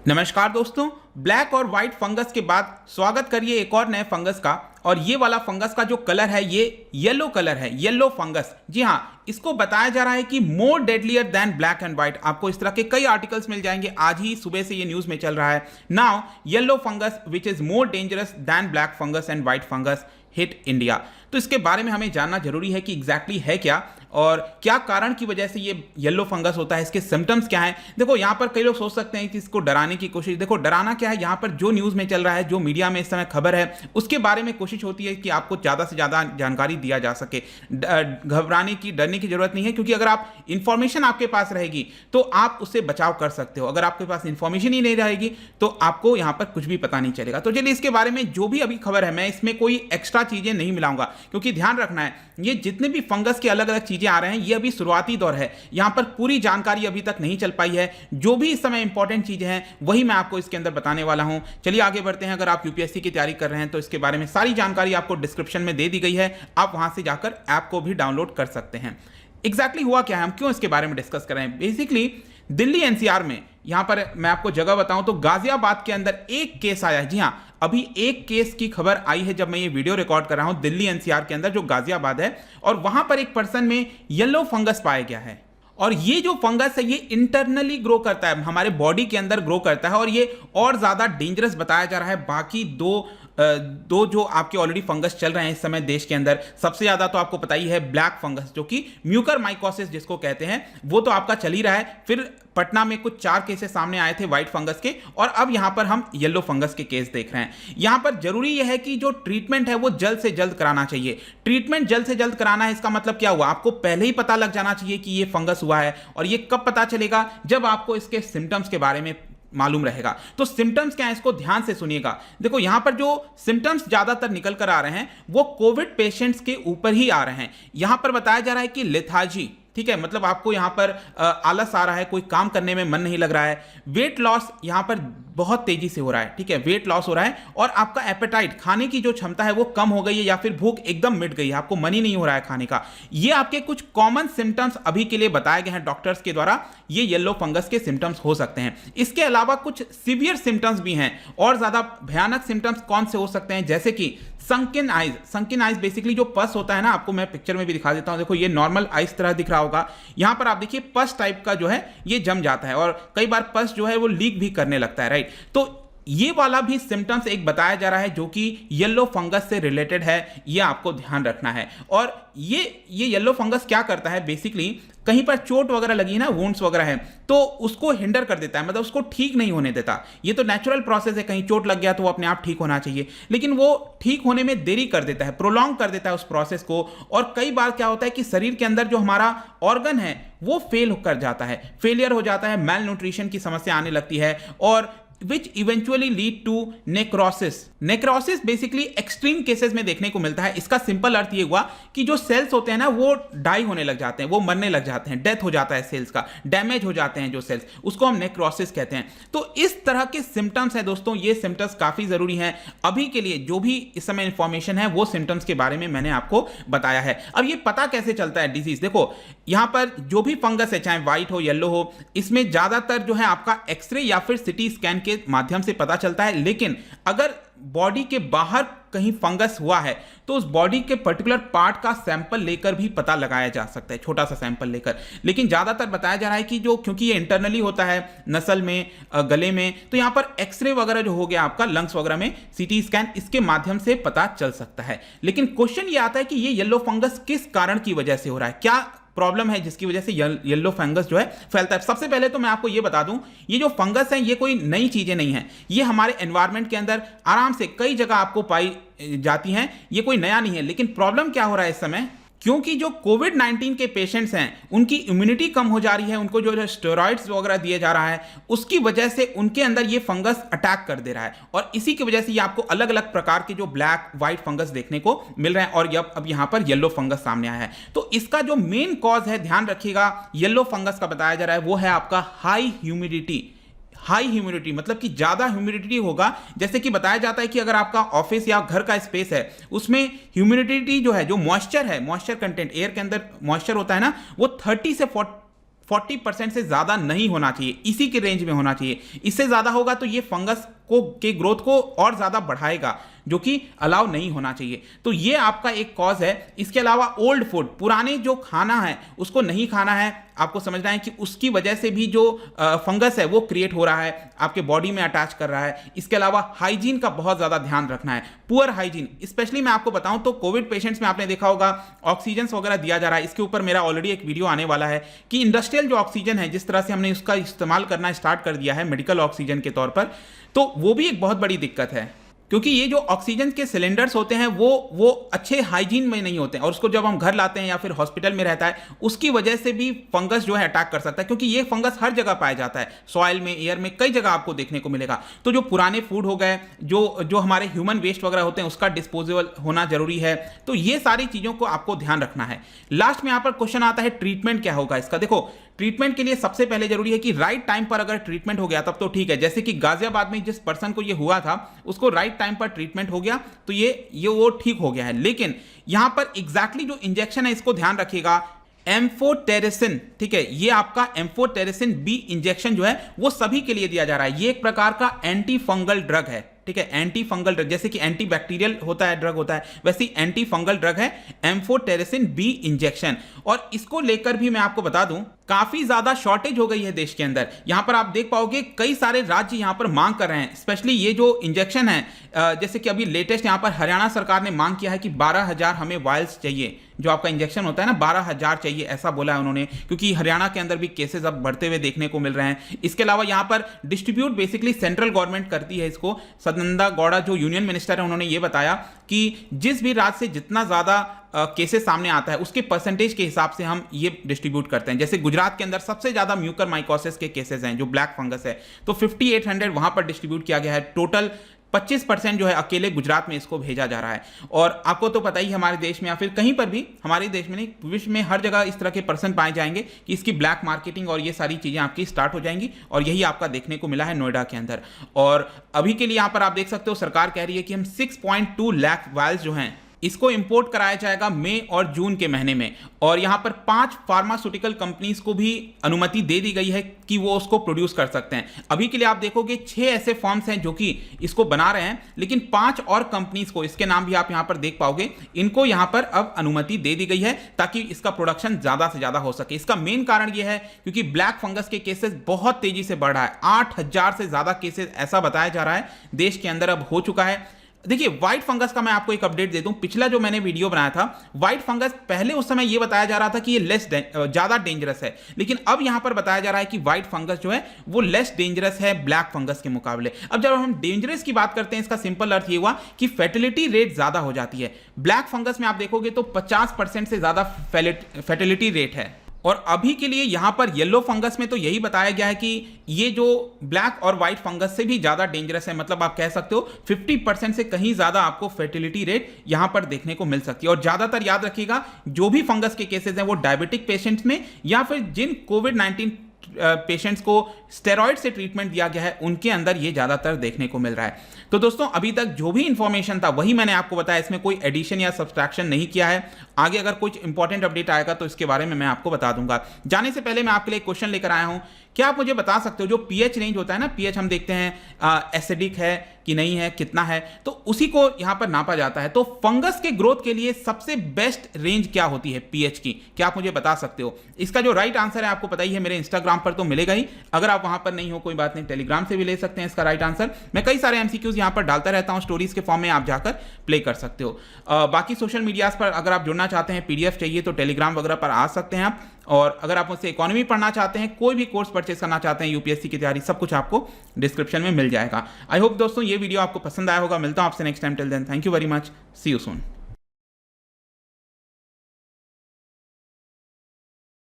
नमस्कार दोस्तों, ब्लैक और वाइट फंगस के बाद स्वागत करिए एक और नए फंगस का। और ये वाला फंगस का जो कलर है ये येलो कलर है, येलो फंगस। जी हाँ, इसको बताया जा रहा है कि मोर deadlier then black and white. आपको इस तरह के कई आर्टिकल्स मिल जाएंगे, आज ही सुबह से ये न्यूज में चल रहा है। Now yellow fungus which is more dangerous than black fungus and white fungus hit India. तो इसके बारे में हमें जानना जरूरी है कि एग्जैक्टली है क्या और क्या कारण की वजह से ये येलो फंगस होता है, इसके सिम्टम्स क्या हैं। देखो यहाँ पर कई लोग सोच सकते हैं कि इसको डराने की कोशिश, देखो डराना क्या है, यहाँ पर जो न्यूज़ में चल रहा है, जो मीडिया में इस समय खबर है, उसके बारे में कोशिश होती है कि आपको ज़्यादा से ज़्यादा जानकारी दिया जा सके। घबराने की, डरने की जरूरत नहीं है, क्योंकि अगर आप इंफॉर्मेशन आपके पास रहेगी तो आप उससे बचाव कर सकते हो। अगर आपके पास इंफॉर्मेशन ही नहीं रहेगी तो आपको यहाँ पर कुछ भी पता नहीं चलेगा। तो चलिए इसके बारे में जो भी अभी खबर है, मैं इसमें कोई एक्स्ट्रा चीज़ें नहीं मिलाऊंगा, क्योंकि ध्यान रखना है ये जितने भी फंगस के अलग अलग चीज़ें आ रहे हैं ये अभी शुरुआती दौर है, यहाँ पर पूरी जानकारी अभी तक नहीं चल पाई है। जो भी इस समय इंपॉर्टेंट चीजें हैं वही मैं आपको इसके अंदर बताने वाला हूं। चलिए आगे बढ़ते हैं। अगर आप यूपीएससी की तैयारी कर रहे हैं तो इसके बारे में सारी जानकारी आपको डिस्क्रिप्शन में दे दी गई है, आप वहां से जाकर ऐप को भी डाउनलोड कर सकते हैं। एग्जैक्टली हुआ क्या है, हम क्यों इसके बारे में डिस्कस कर रहे हैं। बेसिकली दिल्ली एनसीआर में, यहां पर मैं आपको जगह बताऊं तो गाजियाबाद के अंदर एक केस आया है। जी हां, अभी एक केस की खबर आई है जब मैं ये वीडियो रिकॉर्ड कर रहा हूं, दिल्ली एनसीआर के अंदर जो गाजियाबाद है, और वहां पर एक पर्सन में येलो फंगस पाया गया है। और ये जो फंगस है ये इंटरनली ग्रो करता है, हमारे बॉडी के अंदर ग्रो करता है, और ये और ज्यादा डेंजरस बताया जा रहा है बाकी दो जो आपके ऑलरेडी फंगस चल रहे हैं इस समय देश के अंदर। सबसे ज्यादा तो आपको पता ही है ब्लैक फंगस, जो कि म्यूकरमाइकोसिस जिसको कहते हैं, वो तो आपका चल ही रहा है। फिर पटना में कुछ 4 केसेस सामने आए थे व्हाइट फंगस के, और अब यहां पर हम येलो फंगस के केस देख रहे हैं। यहां पर जरूरी यह है कि जो ट्रीटमेंट है वो जल्द से जल्द कराना चाहिए। ट्रीटमेंट जल्द से जल्द कराना है, इसका मतलब क्या हुआ, आपको पहले ही पता लग जाना चाहिए कि ये फंगस हुआ है। और ये कब पता चलेगा, जब आपको इसके सिम्टम्स के बारे में मालूम रहेगा। तो सिम्टम्स क्या है, इसको ध्यान से सुनिएगा। देखो यहां पर जो सिम्टम्स ज्यादातर निकल कर आ रहे हैं वो कोविड पेशेंट्स के ऊपर ही आ रहे हैं। यहां पर बताया जा रहा है कि लेथार्जी, ठीक है, मतलब आपको यहां पर आलस आ रहा है, कोई काम करने में मन नहीं लग रहा है। वेट लॉस यहां पर बहुत तेजी से हो रहा है, ठीक है, वेट लॉस हो रहा है, और आपका एपेटाइट, खाने की जो क्षमता है वो कम हो गई है, या फिर भूख एकदम मिट गई है, आपको मन ही नहीं हो रहा है खाने का। ये आपके कुछ कॉमन सिम्टम्स अभी के लिए बताए गए हैं डॉक्टर्स के द्वारा, ये येलो फंगस के सिम्टम्स हो सकते हैं। इसके अलावा कुछ सीवियर सिम्टम्स भी हैं, और ज्यादा भयानक सिम्टम्स कौन से हो सकते हैं, जैसे कि संकिन आइज। संकिन आइज बेसिकली जो पस होता है ना, आपको मैं पिक्चर में भी दिखा देता हूं। देखो ये नॉर्मल आइज तरह दिख रहा होगा, यहां पर आप देखिए पस टाइप का जो है ये जम जाता है, और कई बार पस जो है वो लीक भी करने लगता है, राइट। तो ये वाला भी सिम्टम्स एक बताया जा रहा है जो कि येलो फंगस से रिलेटेड है, ये आपको ध्यान रखना है। और ये येलो फंगस क्या करता है, बेसिकली कहीं पर चोट वगैरह लगी है ना, वुंड्स वगैरह है, तो उसको हिंडर कर देता है, मतलब उसको ठीक नहीं होने देता। ये तो नेचुरल प्रोसेस है, कहीं चोट लग गया तो वो अपने आप ठीक होना चाहिए, लेकिन वो ठीक होने में देरी कर देता है, प्रोलॉन्ग कर देता है उस प्रोसेस को। और कई बार क्या होता है कि शरीर के अंदर जो हमारा ऑर्गन है वो फेल कर जाता है, फेलियर हो जाता है, मैल न्यूट्रिशन की समस्या आने लगती है, और which eventually lead to necrosis। Necrosis basically extreme cases में देखने को मिलता है। इसका सिंपल अर्थ ये हुआ कि जो सेल्स होते हैं ना वो डाई होने लग जाते हैं, वो मरने लग जाते हैं, डेथ हो जाता है सेल्स का, डैमेज हो जाते हैं जो सेल्स, उसको हम नेक्रोसिस कहते हैं। तो इस तरह के सिम्टम्स हैं दोस्तों, ये सिम्टम्स काफी जरूरी हैं अभी के लिए। जो भी इस समय इंफॉर्मेशन है वो सिम्टम्स के बारे में मैंने आपको बताया है। अब ये पता कैसे चलता है डिजीज, देखो यहां पर जो भी फंगस है, चाहे व्हाइट हो येलो हो, इसमें ज्यादातर जो है आपका एक्सरे या फिर सिटी स्कैन के माध्यम से पता चलता है। लेकिन अगर बॉडी के बाहर कहीं फंगस हुआ है तो उस बॉडी के पर्टिकुलर पार्ट का सैंपल लेकर भी पता लगाया जा सकता है, छोटा सा सैंपल लेकर। लेकिन ज्यादातर बताया जा रहा है कि जो, क्योंकि ये इंटरनली होता है नसल में, गले में, तो यहां पर एक्सरे वगैरह जो हो गया आपका लंग्स वगैरह में, सीटी स्कैन, इसके माध्यम से पता चल सकता है। लेकिन क्वेश्चन ये आता है कि ये येलो फंगस किस कारण की वजह से हो रहा है, क्या प्रॉब्लम है जिसकी वजह से येलो फंगस जो है फैलता है। सबसे पहले तो मैं आपको ये बता दूं, ये जो फंगस है ये कोई नई चीजें नहीं है, ये हमारे एनवायरनमेंट के अंदर आराम से कई जगह आपको पाई जाती हैं, ये कोई नया नहीं है। लेकिन प्रॉब्लम क्या हो रहा है इस समय, क्योंकि जो कोविड-19 के पेशेंट्स हैं उनकी इम्यूनिटी कम हो जा रही है, उनको जो स्टेरॉइड्स वगैरह दिए जा रहा है, उसकी वजह से उनके अंदर ये फंगस अटैक कर दे रहा है, और इसी की वजह से ये आपको अलग अलग प्रकार के जो ब्लैक व्हाइट फंगस देखने को मिल रहे हैं, और अब यहां पर येलो फंगस सामने आया है। तो इसका जो मेन कॉज है, ध्यान रखिएगा, येलो फंगस का बताया जा रहा है वो है आपका हाई ह्यूमिडिटी। हाई ह्यूमिडिटी मतलब कि ज्यादा ह्यूमिडिटी होगा। जैसे कि बताया जाता है कि अगर आपका ऑफिस या घर का स्पेस है उसमें ह्यूमिडिटी जो है, जो मॉइस्चर है, मॉइस्चर कंटेंट, एयर के अंदर मॉइस्चर होता है ना, वो 30 से 40% से ज़्यादा नहीं होना चाहिए, इसी के रेंज में होना चाहिए। इससे ज़्यादा होगा तो ये फंगस के ग्रोथ को और ज़्यादा बढ़ाएगा, जो कि अलाउ नहीं होना चाहिए। तो ये आपका एक कॉज है। इसके अलावा ओल्ड फूड, पुराने जो खाना है उसको नहीं खाना है। आपको समझना है कि उसकी वजह से भी जो फंगस है वो क्रिएट हो रहा है, आपके बॉडी में अटैच कर रहा है। इसके अलावा हाइजीन का बहुत ज़्यादा ध्यान रखना है। पुअर हाइजीन, स्पेशली मैं आपको बताऊं तो कोविड पेशेंट्स में आपने देखा होगा ऑक्सीजन वगैरह दिया जा रहा है। इसके ऊपर मेरा ऑलरेडी एक वीडियो आने वाला है कि इंडस्ट्रियल जो ऑक्सीजन है, जिस तरह से हमने उसका इस्तेमाल करना स्टार्ट कर दिया है मेडिकल ऑक्सीजन के तौर पर, तो वो भी एक बहुत बड़ी दिक्कत है। क्योंकि ये जो ऑक्सीजन के सिलेंडर्स होते हैं वो अच्छे हाइजीन में नहीं होते हैं, और उसको जब हम घर लाते हैं या फिर हॉस्पिटल में रहता है, उसकी वजह से भी फंगस जो है अटैक कर सकता है। क्योंकि ये फंगस हर जगह पाया जाता है, सॉइल में, एयर में, कई जगह आपको देखने को मिलेगा। तो जो पुराने फूड हो गए, जो हमारे ह्यूमन वेस्ट वगैरह होते हैं, उसका डिस्पोजेबल होना जरूरी है। तो ये सारी चीज़ों को आपको ध्यान रखना है। लास्ट में यहाँ पर क्वेश्चन आता है ट्रीटमेंट क्या होगा इसका। देखो, ट्रीटमेंट के लिए सबसे पहले जरूरी है कि राइट टाइम पर अगर ट्रीटमेंट हो गया तब तो ठीक है। जैसे कि गाजियाबाद में जिस पर्सन को ये हुआ था, उसको राइट टाइम पर ट्रीटमेंट हो गया तो ये वो ठीक हो गया है। लेकिन यहां पर एग्जैक्टली जो इंजेक्शन है इसको ध्यान रखिएगा, एम्फोटेरिसिन, ठीक है, ये आपका एम्फोटेरिसिन बी इंजेक्शन जो है वो सभी के लिए दिया जा रहा है। ये एक प्रकार का एंटी फंगल ड्रग है, ठीक है, एंटी फंगल ड्रग। जैसे कि एंटी बैक्टीरियल होता है ड्रग होता है, वैसे ही एंटी फंगल ड्रग है एम्फोटेरिसिन बी इंजेक्शन। और इसको लेकर भी मैं आपको बता दूं, काफी ज्यादा शॉर्टेज हो गई है देश के अंदर। यहां पर आप देख पाओगे कई सारे राज्य यहां पर मांग कर रहे हैं, स्पेशली ये जो इंजेक्शन है। जैसे कि अभी लेटेस्ट यहां पर हरियाणा सरकार ने मांग किया है कि 12,000 हमें वायल्स चाहिए, जो आपका इंजेक्शन होता है ना, 12,000 चाहिए, ऐसा बोला है उन्होंने। क्योंकि हरियाणा के अंदर भी केसेस अब बढ़ते हुए देखने को मिल रहे हैं। इसके अलावा यहां पर डिस्ट्रीब्यूट बेसिकली सेंट्रल गवर्नमेंट करती है इसको। सदानंद गौड़ा जो यूनियन मिनिस्टर है, उन्होंने ये बताया कि जिस भी राज्य से जितना ज्यादा केसेस सामने आता है उसके परसेंटेज के हिसाब से हम ये डिस्ट्रीब्यूट करते हैं। जैसे गुजरात के अंदर सबसे ज्यादा म्यूकर माइकोसिस के केसेस हैं, जो ब्लैक फंगस है, तो 5800 वहां पर डिस्ट्रीब्यूट किया गया है। टोटल 25% जो है अकेले गुजरात में इसको भेजा जा रहा है। और आपको तो पता ही हमारे देश में या फिर कहीं पर भी, हमारे देश में नहीं, विश्व में हर जगह इस तरह के पर्सन पाए जाएंगे कि इसकी ब्लैक मार्केटिंग और ये सारी चीजें आपकी स्टार्ट हो जाएंगी। और यही आपका देखने को मिला है नोएडा के अंदर। और अभी के लिए यहां पर आप देख सकते हो सरकार कह रही है कि हम 6.2 लाख वायल्स जो हैं इसको इंपोर्ट कराया जाएगा मई और जून के महीने में। और यहां पर 5 फार्मास्यूटिकल कंपनीज को भी अनुमति दे दी गई है कि वो उसको प्रोड्यूस कर सकते हैं। अभी के लिए आप देखोगे 6 ऐसे फर्म्स हैं जो कि इसको बना रहे हैं, लेकिन 5 और कंपनीज को, इसके नाम भी आप यहां पर देख पाओगे, इनको यहां पर अब अनुमति दे दी गई है ताकि इसका प्रोडक्शन ज्यादा से ज्यादा हो सके। इसका मेन कारण यह है क्योंकि ब्लैक फंगस के केसेस बहुत तेजी से बढ़ रहा है। 8,000 से ज्यादा केसेस ऐसा बताया जा रहा है देश के अंदर अब हो चुका है। देखिए, व्हाइट फंगस का मैं आपको एक अपडेट दे दूं। पिछला जो मैंने वीडियो बनाया था व्हाइट फंगस, पहले उस समय ये बताया जा रहा था कि ये ज्यादा डेंजरस है, लेकिन अब यहां पर बताया जा रहा है कि व्हाइट फंगस जो है वो लेस डेंजरस है ब्लैक फंगस के मुकाबले। अब जब हम डेंजरस की बात करते हैं, इसका सिंपल अर्थ ये हुआ कि फर्टिलिटी रेट ज्यादा हो जाती है। ब्लैक फंगस में आप देखोगे तो 50% से ज्यादा फर्टिलिटी रेट है। और अभी के लिए यहां पर येलो फंगस में तो यही बताया गया है कि ये जो ब्लैक और व्हाइट फंगस से भी ज्यादा डेंजरस है। मतलब आप कह सकते हो 50% से कहीं ज्यादा आपको फर्टिलिटी रेट यहां पर देखने को मिल सकती है। और ज्यादातर याद रखिएगा, जो भी फंगस के केसेस हैं वो डायबिटिक पेशेंट्स में या फिर जिन कोविड-19 पेशेंट्स को स्टेरॉइड से ट्रीटमेंट दिया गया है उनके अंदर ये ज्यादातर देखने को मिल रहा है। तो दोस्तों, अभी तक जो भी इंफॉर्मेशन था वही मैंने आपको बताया, इसमें कोई एडिशन या सब्सट्रैक्शन नहीं किया है। आगे अगर कुछ इंपॉर्टेंट अपडेट आएगा तो इसके बारे में मैं आपको बता दूंगा। जाने से पहले मैं आपके लिए क्वेश्चन लेकर आया हूं। क्या आप मुझे बता सकते हो, जो पीएच रेंज होता है ना, पीएच हम देखते हैं एसिडिक है कि नहीं है, कितना है, तो उसी को यहां पर नापा जाता है। तो फंगस के ग्रोथ के लिए सबसे बेस्ट रेंज क्या होती है पीएच की, क्या आप मुझे बता सकते हो? इसका जो राइट आंसर है आपको पता ही है, मेरे इंस्टाग्राम पर तो मिलेगा ही। अगर आप वहां पर नहीं हो कोई बात नहीं, टेलीग्राम से भी ले सकते हैं इसका राइट आंसर। मैं कई सारे एमसीक्यूज यहां पर डालता रहता हूं, स्टोरीज के फॉर्म में आप जाकर प्ले कर सकते हो। बाकी सोशल मीडियाज पर अगर आप जुड़ना चाहते हैं, पीडीएफ चाहिए तो टेलीग्राम वगैरह पर आ सकते हैं आप। और अगर आप मुझसे इकोनॉमी पढ़ना चाहते हैं, कोई भी कोर्स परचेस करना चाहते हैं, यूपीएससी की तैयारी, सब कुछ आपको डिस्क्रिप्शन में मिल जाएगा। आई होप दोस्तों ये वीडियो आपको पसंद आया होगा। मिलता हूं आपसे next time. Till then, thank you very much, see you soon.